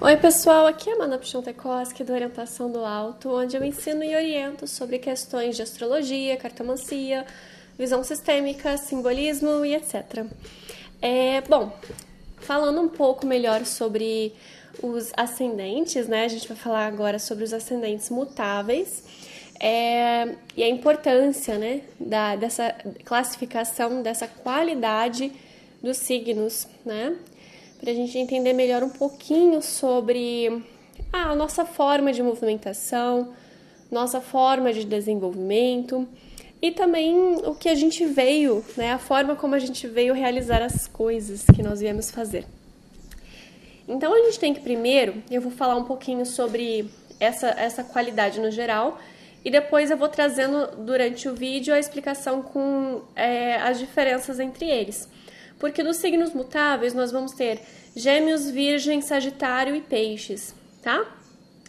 Oi pessoal, aqui é a Mana Pchontekoski do Orientação do Alto, onde eu ensino e oriento sobre questões de astrologia, cartomancia, visão sistêmica, simbolismo e etc. Bom, falando um pouco melhor sobre os ascendentes, né? A gente vai falar agora sobre os ascendentes mutáveis e a importância, né, dessa classificação, dessa qualidade dos signos, né? Para a gente entender melhor um pouquinho sobre a nossa forma de movimentação, nossa forma de desenvolvimento e também o que a gente veio, né, a forma como a gente veio realizar as coisas que nós viemos fazer. Então a gente tem que primeiro, eu vou falar um pouquinho sobre essa qualidade no geral e depois eu vou trazendo durante o vídeo a explicação com as diferenças entre eles. Porque dos signos mutáveis nós vamos ter Gêmeos, Virgem, Sagitário e Peixes, tá?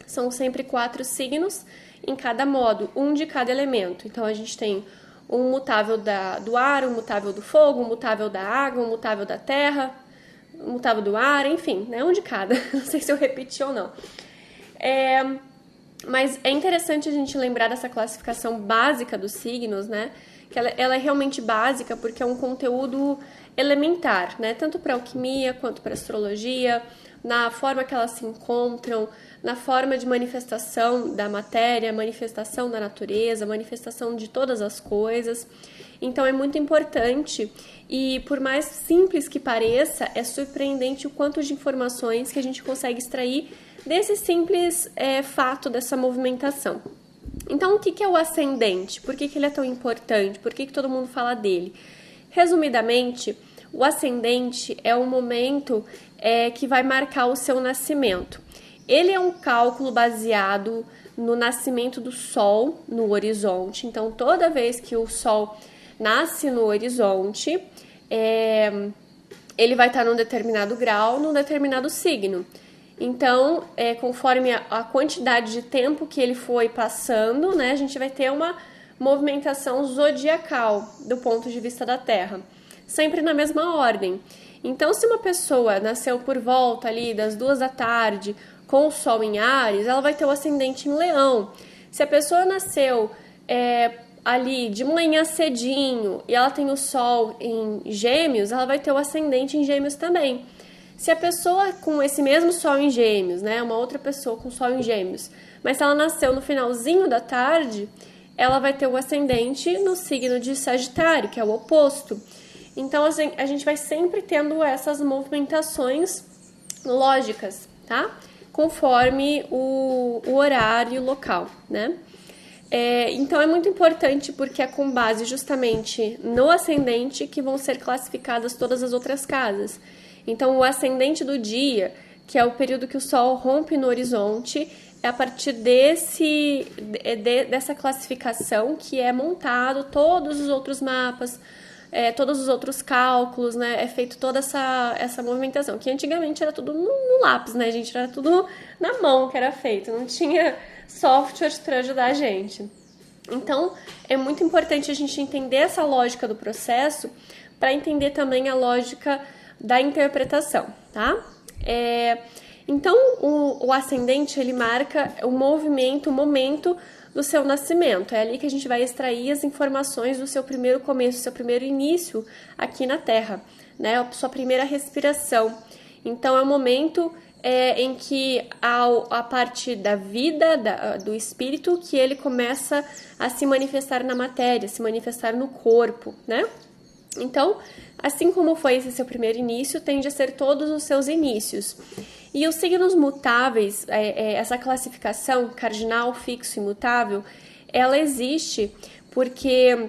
São sempre 4 signos em cada modo, um de cada elemento. Então a gente tem um mutável do ar, um mutável do fogo, um mutável da água, um mutável da terra, um mutável do ar, enfim, né? Um de cada. Não sei se eu repeti ou não. Mas é interessante a gente lembrar dessa classificação básica dos signos, né? Que ela é realmente básica porque é um conteúdo elementar, né? Tanto para alquimia quanto para astrologia, na forma que elas se encontram, na forma de manifestação da matéria, manifestação da natureza, manifestação de todas as coisas. Então é muito importante e por mais simples que pareça, é surpreendente o quanto de informações que a gente consegue extrair desse simples fato dessa movimentação. Então, o que é o ascendente? Por que ele é tão importante? Por que todo mundo fala dele? Resumidamente, o ascendente é um momento que vai marcar o seu nascimento. Ele é um cálculo baseado no nascimento do Sol no horizonte. Então, toda vez que o Sol nasce no horizonte, ele vai estar num determinado grau, num determinado signo. Então, conforme a quantidade de tempo que ele foi passando, né, a gente vai ter uma movimentação zodiacal do ponto de vista da Terra, sempre na mesma ordem. Então, se uma pessoa nasceu por volta ali das 2 da tarde com o Sol em Áries, ela vai ter o ascendente em Leão. Se a pessoa nasceu ali de manhã cedinho e ela tem o Sol em Gêmeos, ela vai ter o ascendente em Gêmeos também. Se a pessoa com esse mesmo Sol em Gêmeos, né, uma outra pessoa com Sol em Gêmeos, mas se ela nasceu no finalzinho da tarde, ela vai ter o ascendente no signo de Sagitário, que é o oposto. Então, assim, a gente vai sempre tendo essas movimentações lógicas, tá? Conforme o horário local, né? Então, é muito importante porque é com base justamente no ascendente que vão ser classificadas todas as outras casas. Então, o ascendente do dia, que é o período que o Sol rompe no horizonte, é a partir dessa classificação que é montado todos os outros mapas, todos os outros cálculos, né? É feito toda essa movimentação, que antigamente era tudo no lápis, né, gente? Era tudo na mão que era feito, não tinha software para ajudar a gente. Então, é muito importante a gente entender essa lógica do processo para entender também a lógica da interpretação, tá? Então, o ascendente, ele marca o movimento, o momento do seu nascimento. É ali que a gente vai extrair as informações do seu primeiro começo, do seu primeiro início aqui na Terra, né? A sua primeira respiração. Então, é o momento em que a parte da vida, do espírito, que ele começa a se manifestar na matéria, se manifestar no corpo, né? Então, assim como foi esse seu primeiro início, tende a ser todos os seus inícios. E os signos mutáveis, essa classificação cardinal, fixo e mutável, ela existe porque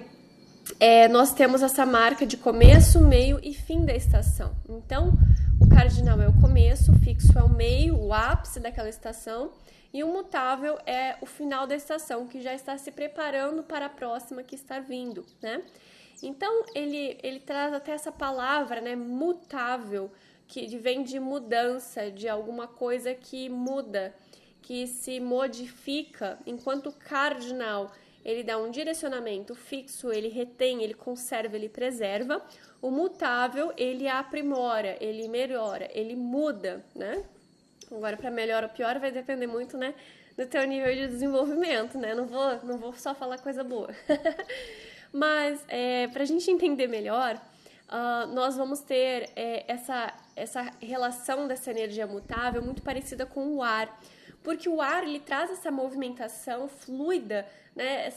nós temos essa marca de começo, meio e fim da estação. Então, o cardinal é o começo, o fixo é o meio, o ápice daquela estação, e o mutável é o final da estação, que já está se preparando para a próxima que está vindo, né? Então, ele traz até essa palavra, né, mutável, que vem de mudança, de alguma coisa que muda, que se modifica, enquanto o cardinal, ele dá um direcionamento fixo, ele retém, ele conserva, ele preserva. O mutável, ele aprimora, ele melhora, ele muda, né? Agora, para melhor ou pior, vai depender muito, né, do teu nível de desenvolvimento, né? Não vou só falar coisa boa. Mas, para a gente entender melhor, nós vamos ter essa relação dessa energia mutável muito parecida com o ar. Porque o ar, ele traz essa movimentação fluida, né?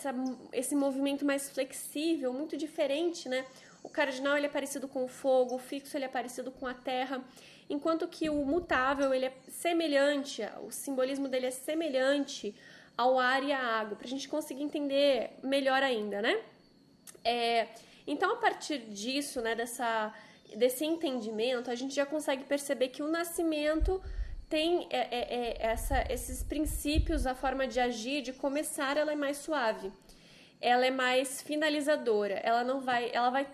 Esse movimento mais flexível, muito diferente, né? O cardinal, ele é parecido com o fogo, o fixo, ele é parecido com a terra, enquanto que o mutável, ele é semelhante, o simbolismo dele é semelhante ao ar e à água, para a gente conseguir entender melhor ainda, né? Então, a partir disso, né, desse entendimento, a gente já consegue perceber que o nascimento tem esses princípios, a forma de agir, de começar, ela é mais suave, ela é mais finalizadora, ela vai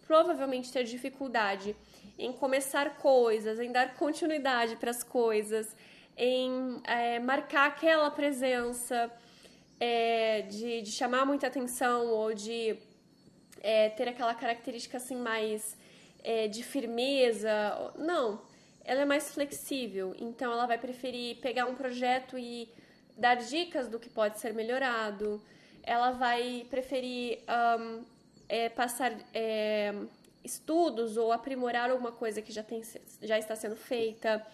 provavelmente ter dificuldade em começar coisas, em dar continuidade para as coisas, em marcar aquela presença, de chamar muita atenção ou de ter aquela característica assim mais de firmeza. Não, ela é mais flexível, então ela vai preferir pegar um projeto e dar dicas do que pode ser melhorado, ela vai preferir passar estudos ou aprimorar alguma coisa que já está sendo feita,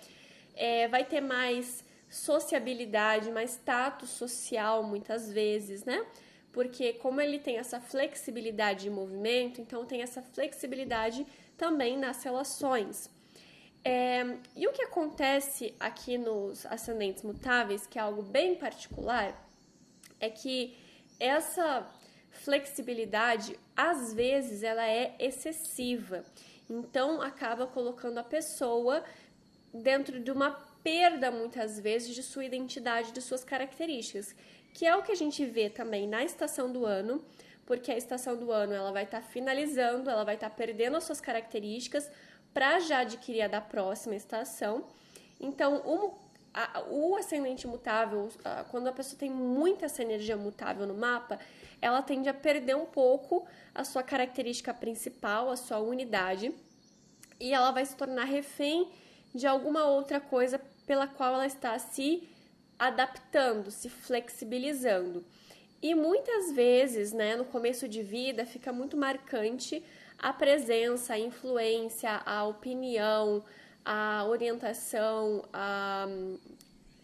vai ter mais sociabilidade, mais status social muitas vezes, né? Porque como ele tem essa flexibilidade de movimento, então tem essa flexibilidade também nas relações. E o que acontece aqui nos ascendentes mutáveis, que é algo bem particular, é que essa flexibilidade, às vezes, ela é excessiva. Então, acaba colocando a pessoa dentro de uma perda, muitas vezes, de sua identidade, de suas características, que é o que a gente vê também na estação do ano, porque a estação do ano ela vai estar finalizando, ela vai estar perdendo as suas características para já adquirir a da próxima estação. Então, o ascendente mutável, quando a pessoa tem muita essa energia mutável no mapa, ela tende a perder um pouco a sua característica principal, a sua unidade, e ela vai se tornar refém de alguma outra coisa pela qual ela está se adaptando, se flexibilizando. E muitas vezes, né, no começo de vida, fica muito marcante a presença, a influência, a opinião, a orientação,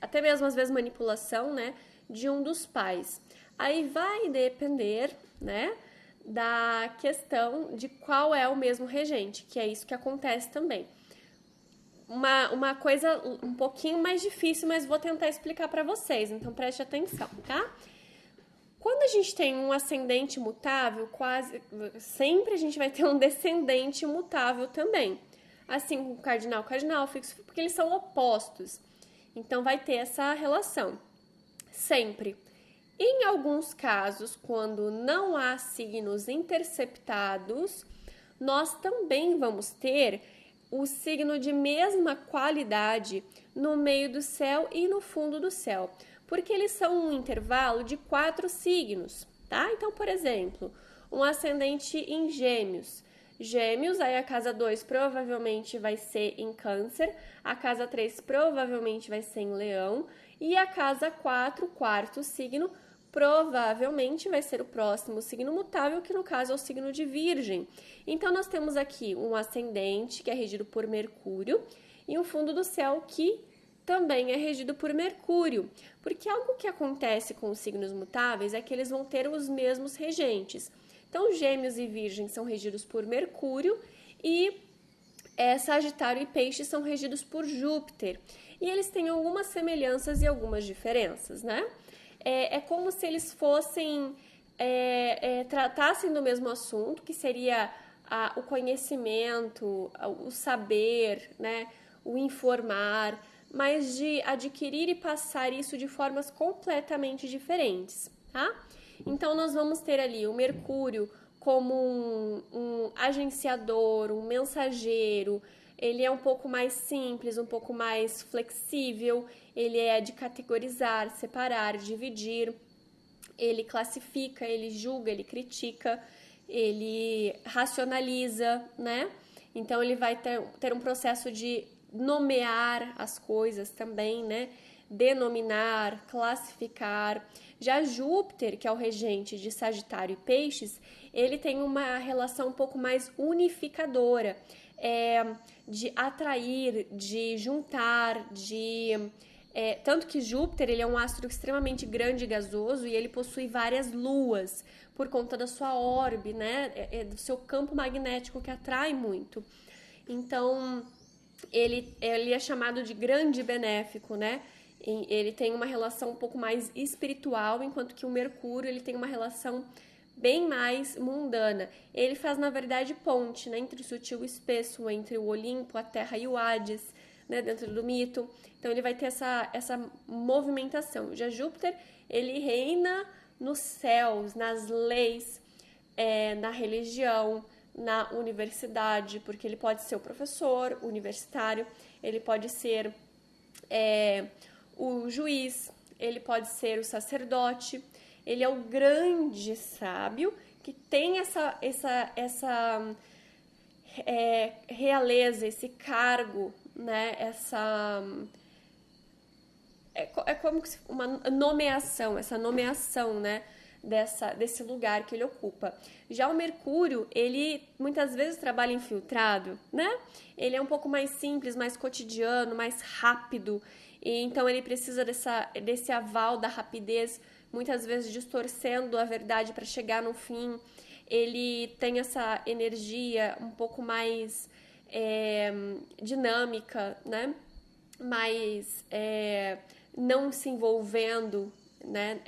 até mesmo às vezes manipulação, né, de um dos pais. Aí vai depender, né, da questão de qual é o mesmo regente, que é isso que acontece também. Uma coisa um pouquinho mais difícil, mas vou tentar explicar para vocês, então preste atenção, tá? Quando a gente tem um ascendente mutável, quase sempre a gente vai ter um descendente mutável também. Assim com o cardinal fixo, porque eles são opostos. Então vai ter essa relação. Sempre. Em alguns casos, quando não há signos interceptados, nós também vamos ter o signo de mesma qualidade no meio do céu e no fundo do céu, porque eles são um intervalo de 4 signos, tá? Então, por exemplo, um ascendente em Gêmeos. Gêmeos, aí a casa 2 provavelmente vai ser em Câncer, a casa 3 provavelmente vai ser em Leão, e a casa 4, quarto signo, provavelmente vai ser o próximo signo mutável, que no caso é o signo de Virgem. Então, nós temos aqui um ascendente, que é regido por Mercúrio, e um fundo do céu que também é regido por Mercúrio, porque algo que acontece com os signos mutáveis é que eles vão ter os mesmos regentes. Então, Gêmeos e Virgem são regidos por Mercúrio e Sagitário e Peixes são regidos por Júpiter. E eles têm algumas semelhanças e algumas diferenças, né? É como se eles fossem, tratassem do mesmo assunto, que seria o conhecimento, o saber, né? O informar, mas de adquirir e passar isso de formas completamente diferentes, tá? Então, nós vamos ter ali o Mercúrio como um agenciador, um mensageiro. Ele é um pouco mais simples, um pouco mais flexível, ele é de categorizar, separar, dividir, ele classifica, ele julga, ele critica, ele racionaliza, né? Então, ele vai ter um processo de nomear as coisas também, né? Denominar, classificar. Já Júpiter, que é o regente de Sagitário e Peixes, ele tem uma relação um pouco mais unificadora, de atrair, de juntar, tanto que Júpiter ele é um astro extremamente grande e gasoso e ele possui várias luas por conta da sua orbe, né? Do seu campo magnético que atrai muito. Então, ele é chamado de grande benéfico, né? Ele tem uma relação um pouco mais espiritual, enquanto que o Mercúrio ele tem uma relação bem mais mundana. Ele faz, na verdade, ponte, né, entre o sutil e o espesso, entre o Olimpo, a Terra e o Hades, né, dentro do mito. Então ele vai ter essa movimentação. Já Júpiter, ele reina nos céus, nas leis, na religião, na universidade, porque ele pode ser o professor universitário, ele pode ser o juiz, ele pode ser o sacerdote, ele é o grande sábio que tem essa realeza, esse cargo, né? É como uma nomeação, essa nomeação, né? Desse lugar que ele ocupa. Já o Mercúrio, ele muitas vezes trabalha infiltrado, né? Ele é um pouco mais simples, mais cotidiano, mais rápido. E então ele precisa desse aval da rapidez, muitas vezes distorcendo a verdade para chegar no fim. Ele tem essa energia um pouco mais dinâmica, né? Mais não se envolvendo, né?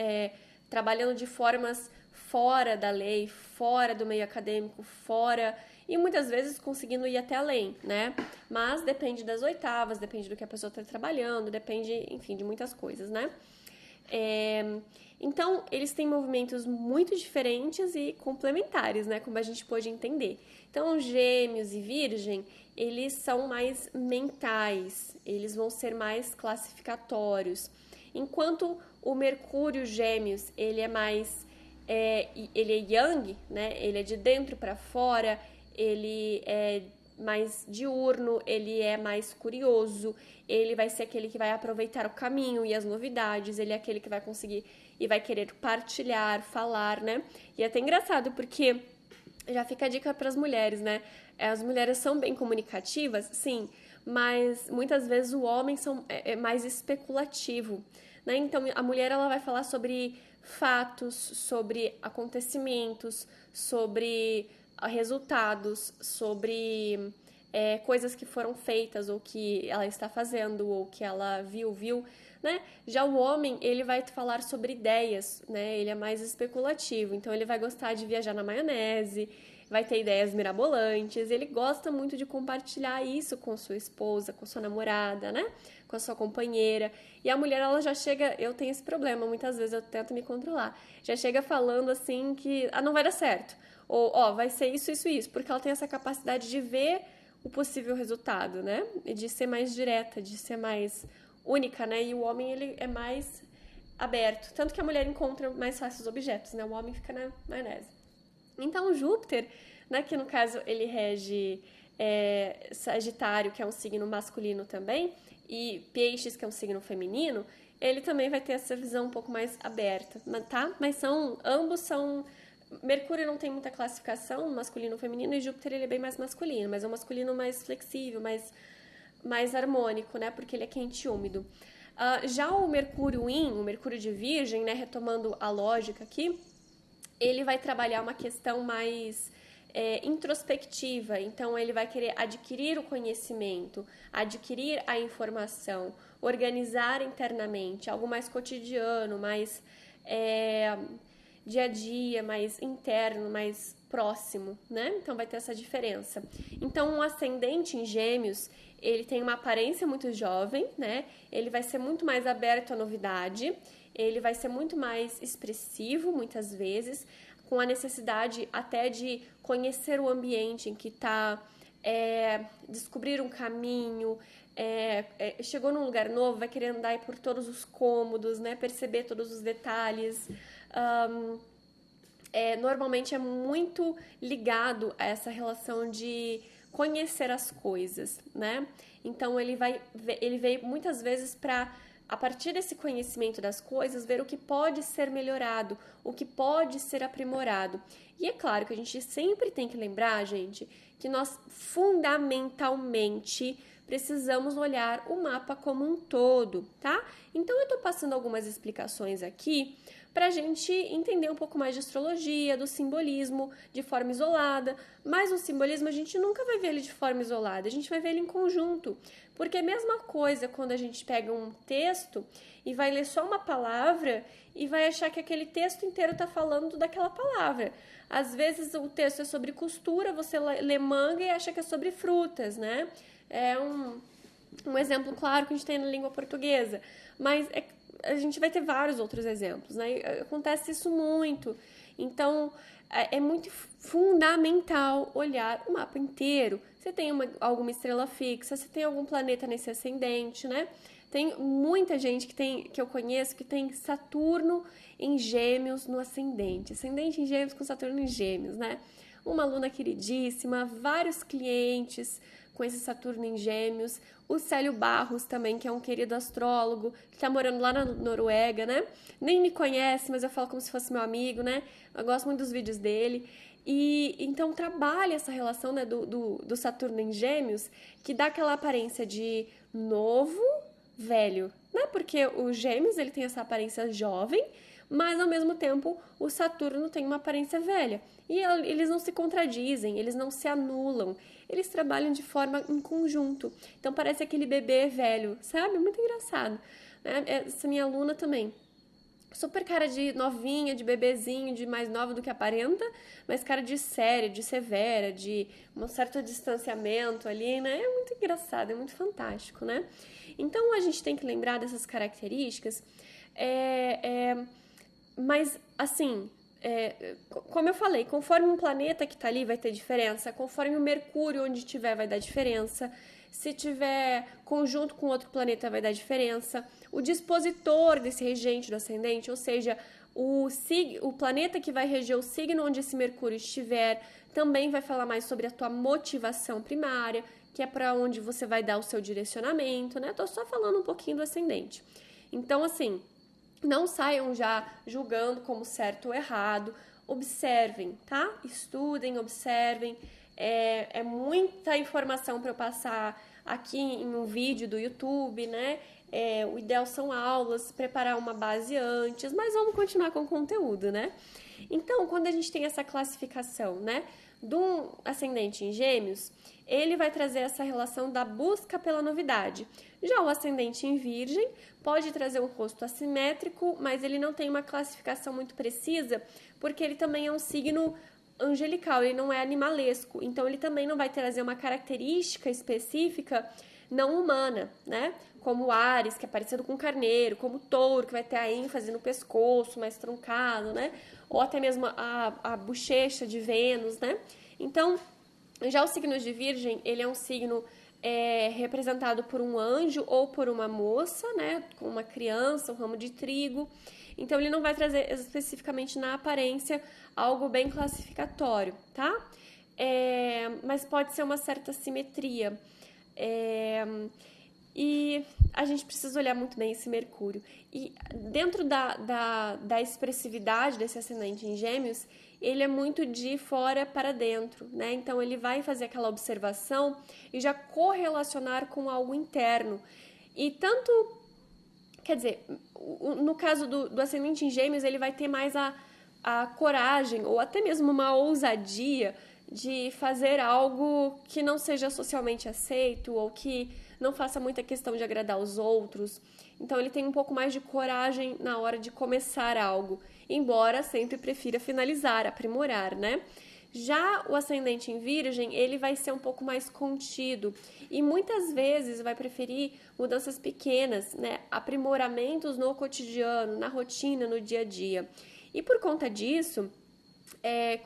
Trabalhando de formas fora da lei, fora do meio acadêmico, fora e muitas vezes conseguindo ir até além, né? Mas depende das oitavas, depende do que a pessoa está trabalhando, depende, enfim, de muitas coisas, né? Então, eles têm movimentos muito diferentes e complementares, né? Como a gente pôde entender. Então, Gêmeos e Virgem, eles são mais mentais, eles vão ser mais classificatórios. Enquanto o Mercúrio Gêmeos, ele é mais... ele é yang, né? Ele é de dentro para fora, ele é mais diurno, ele é mais curioso, ele vai ser aquele que vai aproveitar o caminho e as novidades, ele é aquele que vai conseguir e vai querer partilhar, falar, né? E é até engraçado porque já fica a dica para as mulheres, né? As mulheres são bem comunicativas, sim, mas muitas vezes o homem é mais especulativo, né? Então a mulher ela vai falar sobre fatos, sobre acontecimentos, sobre resultados, sobre coisas que foram feitas ou que ela está fazendo ou que ela viu, né? Já o homem, ele vai falar sobre ideias, né? Ele é mais especulativo, então ele vai gostar de viajar na maionese, vai ter ideias mirabolantes, ele gosta muito de compartilhar isso com sua esposa, com sua namorada, né? Com a sua companheira. E a mulher, ela já chega, eu tenho esse problema, muitas vezes eu tento me controlar, já chega falando assim que, não vai dar certo, ou, vai ser isso, porque ela tem essa capacidade de ver o possível resultado, né? E de ser mais direta, de ser mais única, né? E o homem, ele é mais aberto. Tanto que a mulher encontra mais fácil os objetos, né? O homem fica na maionese. Então, o Júpiter, né? Que no caso, ele rege Sagitário, que é um signo masculino também, e Peixes, que é um signo feminino, ele também vai ter essa visão um pouco mais aberta, tá? Mas ambos são... Mercúrio não tem muita classificação, masculino e feminino, e Júpiter ele é bem mais masculino, mas é um masculino mais flexível, mais harmônico, né? Porque ele é quente e úmido. Já o Mercúrio o Mercúrio de Virgem, né? Retomando a lógica aqui, ele vai trabalhar uma questão mais introspectiva, então ele vai querer adquirir o conhecimento, adquirir a informação, organizar internamente, algo mais cotidiano, mais... dia a dia, mais interno, mais próximo, né? Então vai ter essa diferença. Então um ascendente em Gêmeos, ele tem uma aparência muito jovem, né? Ele vai ser muito mais aberto à novidade, ele vai ser muito mais expressivo, muitas vezes, com a necessidade até de conhecer o ambiente em que está, descobrir um caminho, chegou num lugar novo, vai querer andar por todos os cômodos, né? Perceber todos os detalhes. Normalmente é muito ligado a essa relação de conhecer as coisas, né? Então ele veio muitas vezes para, a partir desse conhecimento das coisas, ver o que pode ser melhorado, o que pode ser aprimorado. E é claro que a gente sempre tem que lembrar, gente, que nós fundamentalmente precisamos olhar o mapa como um todo, tá? Então eu tô passando algumas explicações aqui para a gente entender um pouco mais de astrologia, do simbolismo de forma isolada, mas o simbolismo a gente nunca vai ver ele de forma isolada, a gente vai ver ele em conjunto, porque é a mesma coisa quando a gente pega um texto e vai ler só uma palavra e vai achar que aquele texto inteiro está falando daquela palavra. Às vezes o texto é sobre costura, você lê manga e acha que é sobre frutas, né? É um exemplo claro que a gente tem na língua portuguesa, mas a gente vai ter vários outros exemplos, né? Acontece isso muito. Então, é muito fundamental olhar o mapa inteiro. Você tem alguma estrela fixa, você tem algum planeta nesse ascendente, né? Tem muita gente que eu conheço que tem Saturno em Gêmeos no ascendente. Ascendente em Gêmeos com Saturno em Gêmeos, né? Uma aluna queridíssima, vários clientes com esse Saturno em Gêmeos. O Célio Barros também, que é um querido astrólogo, que tá morando lá na Noruega, né? Nem me conhece, mas eu falo como se fosse meu amigo, né? Eu gosto muito dos vídeos dele. E então trabalha essa relação, né, do Saturno em Gêmeos, que dá aquela aparência de novo, velho, né? Porque o Gêmeos, ele tem essa aparência jovem, mas ao mesmo tempo o Saturno tem uma aparência velha. E eles não se contradizem, eles não se anulam, eles trabalham de forma em conjunto. Então parece aquele bebê velho, sabe? Muito engraçado, né? Essa minha aluna também. Super cara de novinha, de bebezinho, de mais nova do que aparenta, mas cara de séria, de severa, de um certo distanciamento ali, né? É muito engraçado, é muito fantástico, né? Então a gente tem que lembrar dessas características, mas assim, como eu falei, conforme um planeta que tá ali vai ter diferença, conforme o Mercúrio onde tiver vai dar diferença, se tiver conjunto com outro planeta vai dar diferença, o dispositor desse regente do ascendente, ou seja, o planeta que vai reger o signo onde esse Mercúrio estiver, também vai falar mais sobre a tua motivação primária, que é para onde você vai dar o seu direcionamento, né? Tô só falando um pouquinho do ascendente. Então, assim, não saiam já julgando como certo ou errado, observem, tá? Estudem, observem. É muita informação para eu passar aqui em um vídeo do YouTube, né? O ideal são aulas, preparar uma base antes, mas vamos continuar com o conteúdo, né? Então, quando a gente tem essa classificação, né, do ascendente em Gêmeos, ele vai trazer essa relação da busca pela novidade. Já o ascendente em Virgem pode trazer um rosto assimétrico, mas ele não tem uma classificação muito precisa, porque ele também é um signo angelical, ele não é animalesco, então ele também não vai trazer uma característica específica não humana, né? Como Áries, que é parecido com Carneiro, como Touro, que vai ter a ênfase no pescoço, mais truncado, né? Ou até mesmo a bochecha de Vênus, né? Então, já o signo de Virgem, ele é um signo representado por um anjo ou por uma moça, né? Com uma criança, um ramo de trigo. Então, ele não vai trazer especificamente na aparência algo bem classificatório, tá? Mas pode ser uma certa simetria. E a gente precisa olhar muito bem esse Mercúrio. E dentro da expressividade desse ascendente em Gêmeos, ele é muito de fora para dentro, né? Então ele vai fazer aquela observação e já correlacionar com algo interno. E tanto, quer dizer, no caso do ascendente em Gêmeos, ele vai ter mais a coragem ou até mesmo uma ousadia de fazer algo que não seja socialmente aceito ou que não faça muita questão de agradar os outros. Então ele tem um pouco mais de coragem na hora de começar algo, embora sempre prefira finalizar, aprimorar, né? Já o ascendente em Virgem, ele vai ser um pouco mais contido e muitas vezes vai preferir mudanças pequenas, né? Aprimoramentos no cotidiano, na rotina, no dia a dia. E por conta disso,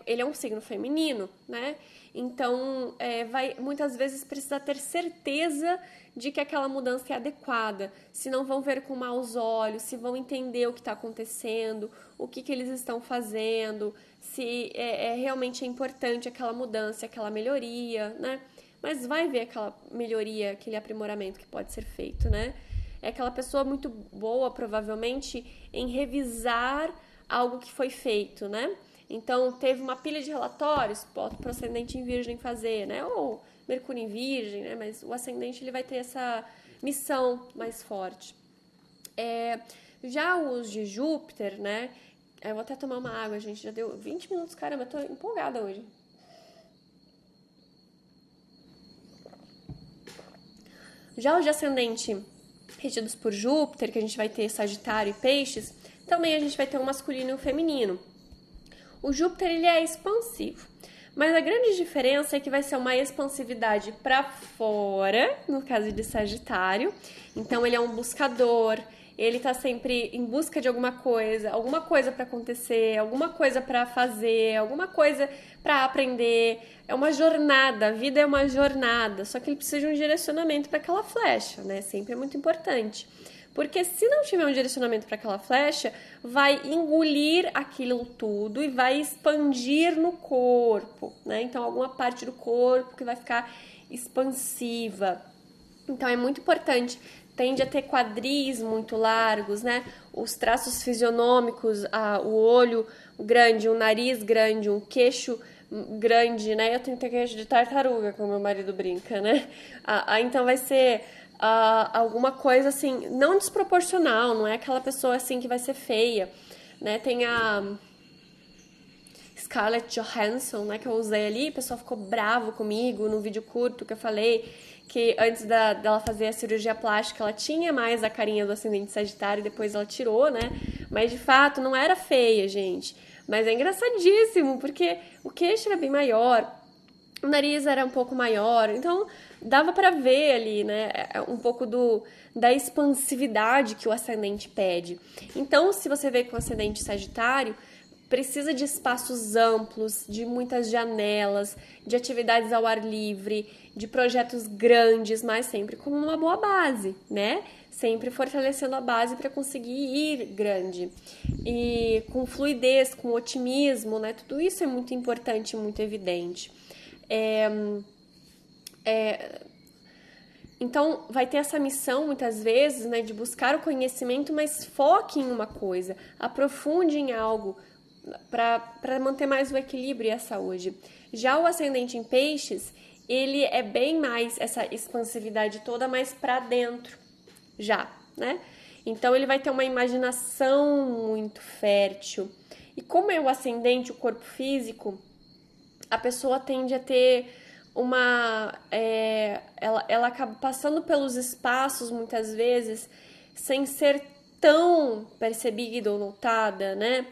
ele é um signo feminino, né? Então, vai muitas vezes precisar ter certeza de que aquela mudança é adequada, se não vão ver com maus olhos, se vão entender o que está acontecendo, o que eles estão fazendo, se realmente é importante aquela mudança, aquela melhoria, né? mas vai ver aquela melhoria, aquele aprimoramento que pode ser feito, né? É aquela pessoa muito boa, provavelmente, em revisar algo que foi feito, né? Então, teve uma pilha de relatórios, bota para o ascendente em virgem fazer, né? Ou Mercúrio em virgem, né? Mas o ascendente, ele vai ter essa missão mais forte. Já os de Júpiter, né? Eu vou até tomar uma água, gente. Já deu 20 minutos, caramba, eu tô empolgada hoje. Já os de ascendente regidos por Júpiter, que a gente vai ter Sagitário e Peixes, também a gente vai ter um masculino e um feminino. O Júpiter, ele é expansivo, mas a grande diferença é que vai ser uma expansividade para fora, no caso de Sagitário. Então, ele é um buscador, ele tá sempre em busca de alguma coisa para acontecer, alguma coisa para fazer, alguma coisa para aprender. É uma jornada, a vida é uma jornada, só que ele precisa de um direcionamento para aquela flecha, né? Sempre é muito importante. Porque se não tiver um direcionamento para aquela flecha, vai engolir aquilo tudo e vai expandir no corpo, né? Então, alguma parte do corpo que vai ficar expansiva. Então, é muito importante. Tende a ter quadris muito largos, né? Os traços fisionômicos, o olho grande, um nariz grande, um queixo grande, né? Eu tenho que ter queixo de tartaruga, como meu marido brinca, né? Então, vai ser alguma coisa assim, não desproporcional, não é aquela pessoa assim que vai ser feia, né? Tem a Scarlett Johansson, né, que eu usei ali, o pessoal ficou bravo comigo no vídeo curto que eu falei que antes dela fazer a cirurgia plástica, ela tinha mais a carinha do ascendente Sagitário e depois ela tirou, né? Mas de fato não era feia, gente. Mas é engraçadíssimo, porque o queixo era bem maior, o nariz era um pouco maior, então dava para ver ali, né, um pouco da expansividade que o ascendente pede. Então, se você vê com o ascendente Sagitário, precisa de espaços amplos, de muitas janelas, de atividades ao ar livre, de projetos grandes, mas sempre com uma boa base, né? Sempre fortalecendo a base para conseguir ir grande. E com fluidez, com otimismo, né? Tudo isso é muito importante e muito evidente. Então, vai ter essa missão, muitas vezes, né, de buscar o conhecimento, mas foque em uma coisa, aprofunde em algo, para manter mais o equilíbrio e a saúde. Já o ascendente em peixes, ele é bem mais essa expansividade toda, mais para dentro, já, né? Então, ele vai ter uma imaginação muito fértil. E como é o ascendente, o corpo físico, a pessoa tende a ter ela acaba passando pelos espaços, muitas vezes, sem ser tão percebida ou notada, né?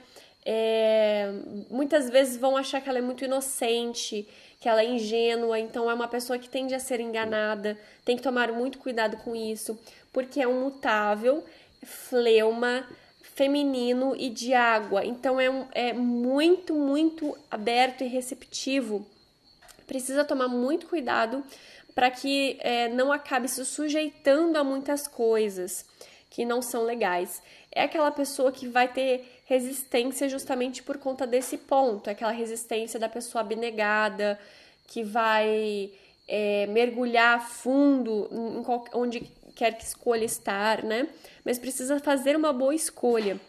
Muitas vezes vão achar que ela é muito inocente, que ela é ingênua, então é uma pessoa que tende a ser enganada, tem que tomar muito cuidado com isso, porque é um mutável, fleuma, feminino e de água, então é muito, muito aberto e receptivo. Precisa tomar muito cuidado para que não acabe se sujeitando a muitas coisas que não são legais. É aquela pessoa que vai ter resistência justamente por conta desse ponto, aquela resistência da pessoa abnegada, que vai mergulhar fundo onde quer que escolha estar, né? Mas precisa fazer uma boa escolha.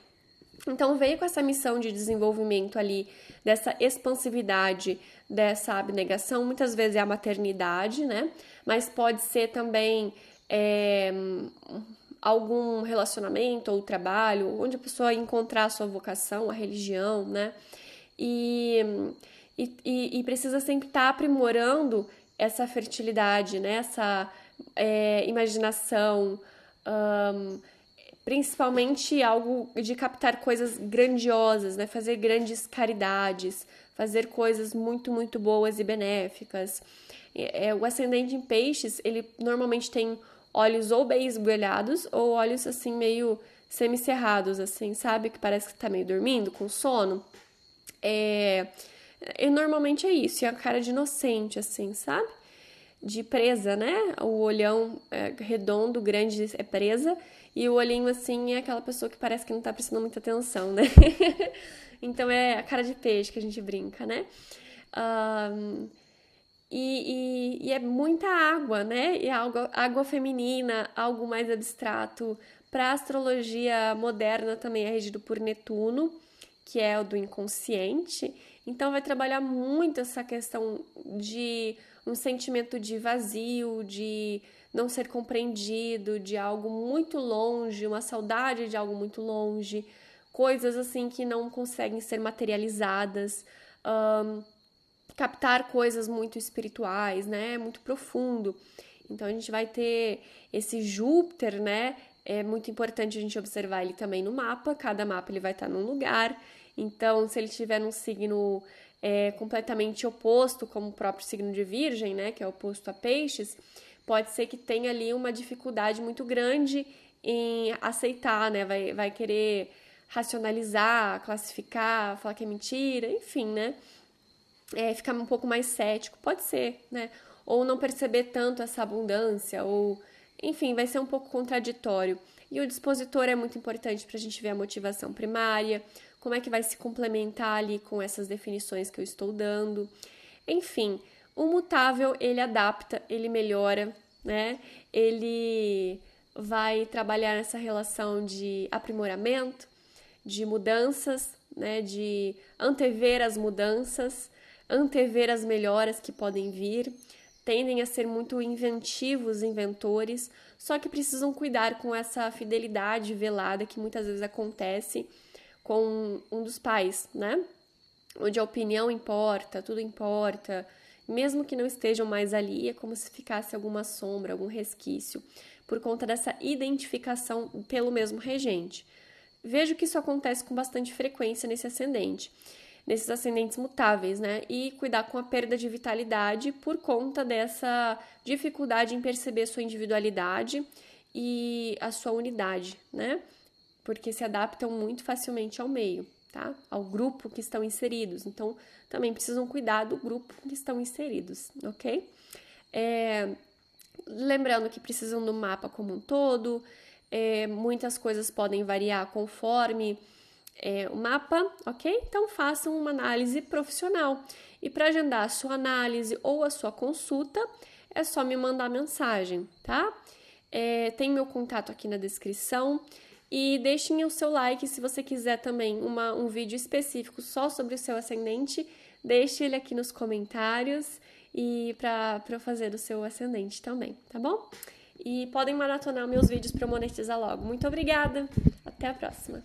Então, veio com essa missão de desenvolvimento ali, dessa expansividade, dessa abnegação. Muitas vezes é a maternidade, né? Mas pode ser também algum relacionamento ou trabalho, onde a pessoa encontrar a sua vocação, a religião, né? E precisa sempre estar aprimorando essa fertilidade, né? Essa imaginação, principalmente algo de captar coisas grandiosas, né? Fazer grandes caridades, fazer coisas muito, muito boas e benéficas. O ascendente em peixes, ele normalmente tem olhos ou bem esbugalhados ou olhos assim meio semicerrados, assim, sabe? Que parece que tá meio dormindo, com sono. E normalmente é isso, e a cara de inocente, assim, sabe? De presa, né? O olhão redondo, grande, é presa, e o olhinho, assim, é aquela pessoa que parece que não tá prestando muita atenção, né? Então, é a cara de peixe que a gente brinca, né? E é muita água, né? E água feminina, algo mais abstrato. Para a astrologia moderna também é regido por Netuno, que é o do inconsciente. Então vai trabalhar muito essa questão de um sentimento de vazio, de não ser compreendido, de algo muito longe, uma saudade de algo muito longe, coisas assim que não conseguem ser materializadas. Captar coisas muito espirituais, né? Muito profundo. Então a gente vai ter esse Júpiter, né? É muito importante a gente observar ele também no mapa. Cada mapa ele vai estar num lugar. Então, se ele estiver num signo completamente oposto, como o próprio signo de Virgem, né? Que é oposto a Peixes, pode ser que tenha ali uma dificuldade muito grande em aceitar, né? Vai querer racionalizar, classificar, falar que é mentira, enfim, né? Ficar um pouco mais cético, pode ser, né? Ou não perceber tanto essa abundância, ou enfim, vai ser um pouco contraditório. E o dispositor é muito importante para a gente ver a motivação primária, como é que vai se complementar ali com essas definições que eu estou dando. Enfim, o mutável ele adapta, ele melhora, né? Ele vai trabalhar nessa relação de aprimoramento, de mudanças, né? De antever as mudanças, antever as melhoras que podem vir, tendem a ser muito inventivos, inventores, só que precisam cuidar com essa fidelidade velada que muitas vezes acontece com um dos pais, né? Onde a opinião importa, tudo importa, mesmo que não estejam mais ali, é como se ficasse alguma sombra, algum resquício, por conta dessa identificação pelo mesmo regente. Vejo que isso acontece com bastante frequência nesse ascendente, nesses ascendentes mutáveis, né? E cuidar com a perda de vitalidade por conta dessa dificuldade em perceber sua individualidade e a sua unidade, né? Porque se adaptam muito facilmente ao meio, tá? Ao grupo que estão inseridos. Então, também precisam cuidar do grupo que estão inseridos, ok? Lembrando que precisam do mapa como um todo, muitas coisas podem variar conforme o mapa, ok? Então façam uma análise profissional. E para agendar a sua análise ou a sua consulta, é só me mandar mensagem, tá? Tem meu contato aqui na descrição. E deixem o seu like se você quiser também um vídeo específico só sobre o seu ascendente. Deixe ele aqui nos comentários e para eu fazer do seu ascendente também, tá bom? E podem maratonar meus vídeos para eu monetizar logo. Muito obrigada, até a próxima!